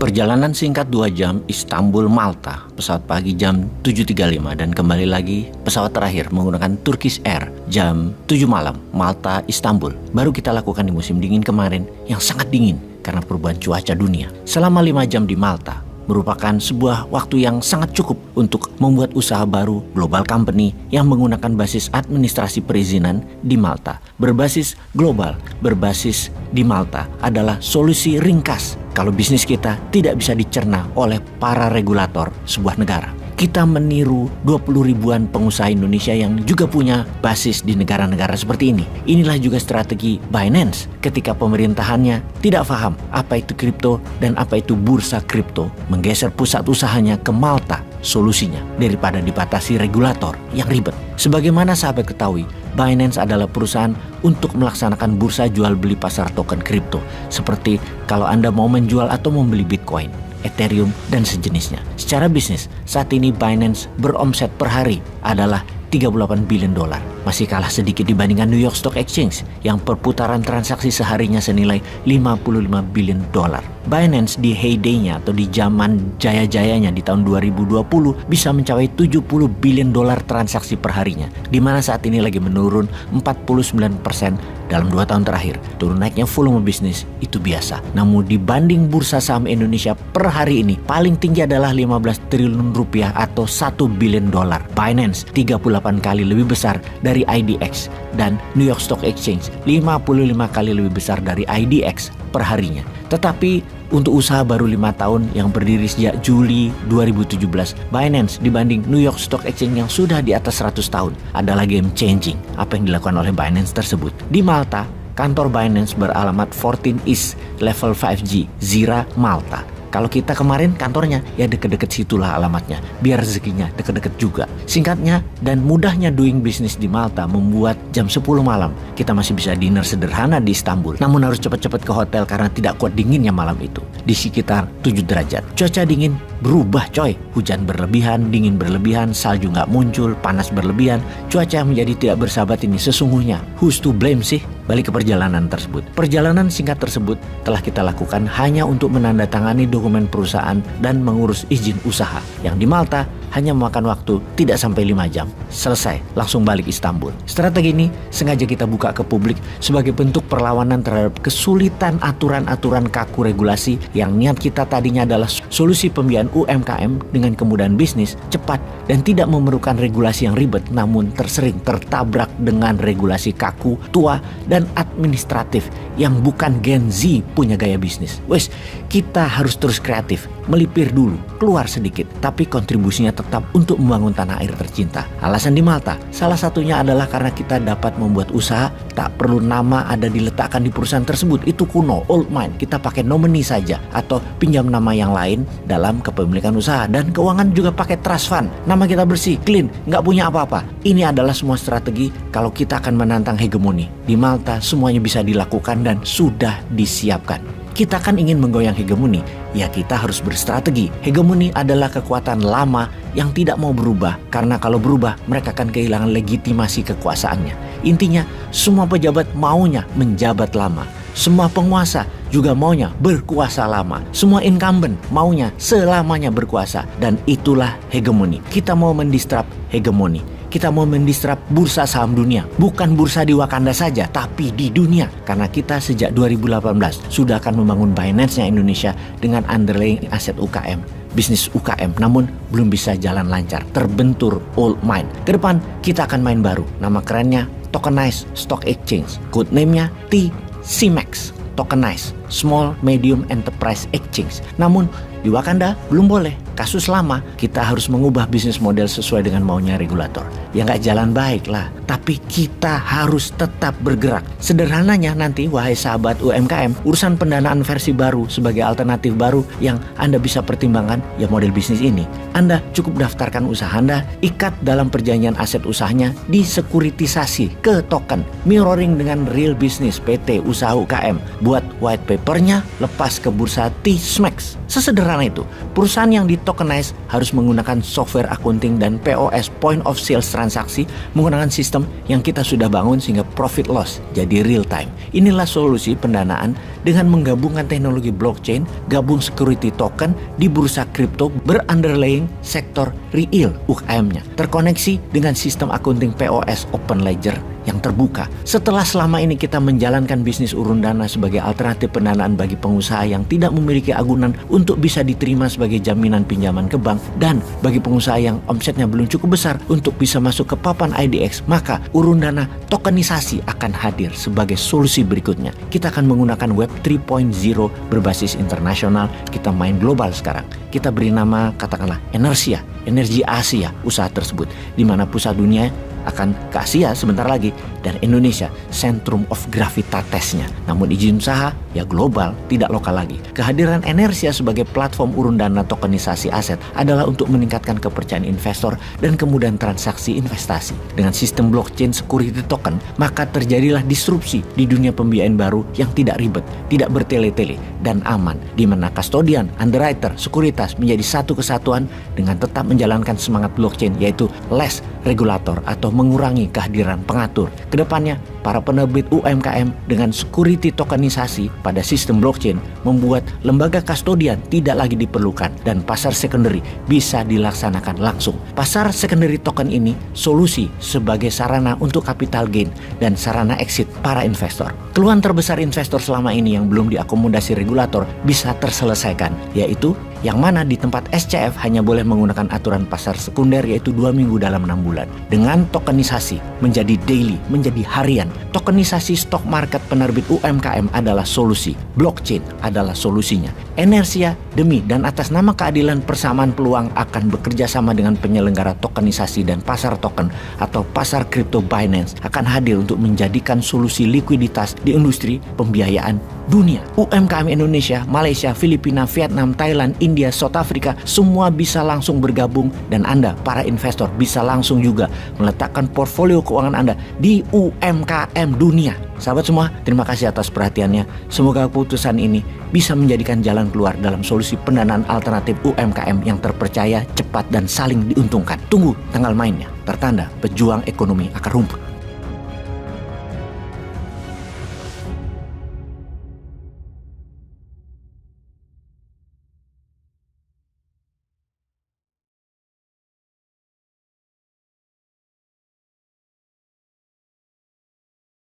Perjalanan singkat 2 jam Istanbul Malta, pesawat pagi jam 7.35 dan kembali lagi pesawat terakhir menggunakan Turkish Air jam 7 malam Malta Istanbul. Baru kita lakukan di musim dingin kemarin yang sangat dingin karena perubahan cuaca dunia. Selama 5 jam di Malta merupakan sebuah waktu yang sangat cukup untuk membuat usaha baru global company yang menggunakan basis administrasi perizinan di Malta. Berbasis global, berbasis di Malta adalah solusi ringkas kalau bisnis kita tidak bisa dicerna oleh para regulator sebuah negara. Kita meniru 20 ribuan pengusaha Indonesia yang juga punya basis di negara-negara seperti ini. Inilah juga strategi Binance ketika pemerintahannya tidak paham apa itu kripto dan apa itu bursa kripto, menggeser pusat usahanya ke Malta. Solusinya daripada dibatasi regulator yang ribet. Sebagaimana sahabat ketahui, Binance adalah perusahaan untuk melaksanakan bursa jual beli pasar token kripto. Seperti kalau Anda mau menjual atau membeli Bitcoin, Ethereum, dan sejenisnya. Secara bisnis, saat ini Binance beromset per hari adalah $38 billion. Masih kalah sedikit dibandingkan New York Stock Exchange yang perputaran transaksi seharinya senilai $55 billion. Binance di heyday-nya atau di zaman jaya-jayanya di tahun 2020 bisa mencapai $70 billion transaksi per harinya, di mana saat ini lagi menurun 49% dalam 2 tahun terakhir. Turun naiknya volume bisnis itu biasa. Namun dibanding bursa saham Indonesia per hari ini, paling tinggi adalah 15 triliun rupiah atau $1 billion. Binance 38 kali lebih besar dari IDX dan New York Stock Exchange 55 kali lebih besar dari IDX per harinya. Tetapi untuk usaha baru 5 tahun yang berdiri sejak Juli 2017, Binance dibanding New York Stock Exchange yang sudah di atas 100 tahun adalah game changing. Apa yang dilakukan oleh Binance tersebut? Di Malta, kantor Binance beralamat 14 East Level 5G, Zira, Malta. Kalau kita kemarin kantornya ya deket-deket situlah alamatnya, biar rezekinya deket-deket juga. Singkatnya dan mudahnya doing business di Malta membuat jam 10 malam kita masih bisa dinner sederhana di Istanbul. Namun harus cepat-cepat ke hotel karena tidak kuat dinginnya malam itu. Di sekitar 7 derajat. Cuaca dingin berubah coy. Hujan berlebihan, dingin berlebihan, salju nggak muncul, panas berlebihan. Cuaca yang menjadi tidak bersahabat ini sesungguhnya who's to blame sih? Balik ke perjalanan tersebut. Perjalanan singkat tersebut telah kita lakukan hanya untuk menandatangani dokumen perusahaan dan mengurus izin usaha. Yang di Malta hanya memakan waktu tidak sampai 5 jam. Selesai, langsung balik Istanbul. Strategi ini sengaja kita buka ke publik sebagai bentuk perlawanan terhadap kesulitan aturan-aturan kaku regulasi yang niat kita tadinya adalah solusi pembiayaan UMKM dengan kemudahan bisnis, cepat, dan tidak memerlukan regulasi yang ribet, namun tersering tertabrak dengan regulasi kaku, tua, dan administratif yang bukan Gen Z punya gaya bisnis. Wes, kita harus terus kreatif, melipir dulu, keluar sedikit, tapi kontribusinya tetap untuk membangun tanah air tercinta. Alasan di Malta, salah satunya adalah karena kita dapat membuat usaha, tak perlu nama ada diletakkan di perusahaan tersebut, itu kuno, old mind, kita pakai nominee saja, atau pinjam nama yang lain dalam kepemilikan usaha, dan keuangan juga pakai trust fund, nama kita bersih, clean, nggak punya apa-apa. Ini adalah semua strategi kalau kita akan menantang hegemoni. Di Malta semuanya bisa dilakukan dan sudah disiapkan. Kita kan ingin menggoyang hegemoni, ya kita harus berstrategi. Hegemoni adalah kekuatan lama yang tidak mau berubah, karena kalau berubah mereka akan kehilangan legitimasi kekuasaannya. Intinya, semua pejabat maunya menjabat lama. Semua penguasa juga maunya berkuasa lama. Semua incumbent maunya selamanya berkuasa. Dan itulah hegemoni. Kita mau mendistrap hegemoni. Kita mau mendistrap bursa saham dunia. Bukan bursa di Wakanda saja, tapi di dunia. Karena kita sejak 2018 sudah akan membangun Binance-nya Indonesia dengan underlying aset UKM. Bisnis UKM, namun belum bisa jalan lancar. Terbentur old mind. Ke depan kita akan main baru. Nama kerennya Tokenized Stock Exchange. Code name-nya TCMEX. Tokenized Small Medium Enterprise Exchange. Namun di Wakanda belum boleh. Kasus lama, kita harus mengubah bisnis model sesuai dengan maunya regulator. Ya nggak jalan baik lah, tapi kita harus tetap bergerak. Sederhananya nanti, wahai sahabat UMKM, urusan pendanaan versi baru sebagai alternatif baru yang Anda bisa pertimbangkan, ya model bisnis ini. Anda cukup daftarkan usaha Anda, ikat dalam perjanjian aset usahanya, disekuritisasi ke token, mirroring dengan real business PT usaha UKM, buat white paper motornya lepas ke bursa T-SMAX. Sesederhana itu, perusahaan yang ditokenize harus menggunakan software accounting dan POS point of sales transaksi menggunakan sistem yang kita sudah bangun sehingga profit loss jadi real time. Inilah solusi pendanaan dengan menggabungkan teknologi blockchain, gabung security token di bursa kripto berunderlying sektor real UKM-nya, terkoneksi dengan sistem accounting POS open ledger yang terbuka. Setelah selama ini kita menjalankan bisnis urun dana sebagai alternatif pendanaan bagi pengusaha yang tidak memiliki agunan untuk bisa diterima sebagai jaminan pinjaman ke bank, dan bagi pengusaha yang omsetnya belum cukup besar untuk bisa masuk ke papan IDX, maka urun dana tokenisasi akan hadir sebagai solusi berikutnya. Kita akan menggunakan Web 3.0 berbasis internasional. Kita main global sekarang. Kita beri nama katakanlah Enersia, Energi Asia usaha tersebut, di mana pusat dunia akan ke Asia sebentar lagi, dan Indonesia centrum of gravitatesnya. Namun izin usaha ya global, tidak lokal lagi. Kehadiran Enersia sebagai platform urun dana tokenisasi aset adalah untuk meningkatkan kepercayaan investor dan kemudahan transaksi investasi. Dengan sistem blockchain security token, maka terjadilah disrupsi di dunia pembiayaan baru yang tidak ribet, tidak bertele-tele, dan aman, di mana kustodian, underwriter, sekuritas menjadi satu kesatuan dengan tetap menjalankan semangat blockchain, yaitu less regulator atau mengurangi kehadiran pengatur. Kedepannya, para penerbit UMKM dengan security tokenisasi pada sistem blockchain membuat lembaga kustodian tidak lagi diperlukan dan pasar secondary bisa dilaksanakan langsung. Pasar secondary token ini solusi sebagai sarana untuk capital gain dan sarana exit para investor. Keluhan terbesar investor selama ini yang belum diakomodasi regulator bisa terselesaikan, yaitu yang mana di tempat SCF hanya boleh menggunakan aturan pasar sekunder yaitu 2 minggu dalam 6 bulan. Dengan tokenisasi menjadi daily, menjadi harian, tokenisasi stok market penerbit UMKM adalah solusi. Blockchain adalah solusinya. Enersia demi dan atas nama keadilan persamaan peluang akan bekerja sama dengan penyelenggara tokenisasi dan pasar token atau pasar kripto Binance akan hadir untuk menjadikan solusi likuiditas di industri pembiayaan dunia. UMKM Indonesia, Malaysia, Filipina, Vietnam, Thailand, India, South Africa semua bisa langsung bergabung, dan Anda para investor bisa langsung juga meletakkan portfolio keuangan Anda di UMKM dunia. Sahabat semua, terima kasih atas perhatiannya. Semoga keputusan ini bisa menjadikan jalan keluar dalam solusi pendanaan alternatif UMKM yang terpercaya, cepat, dan saling diuntungkan. Tunggu tanggal mainnya. Tertanda pejuang ekonomi akar rumput.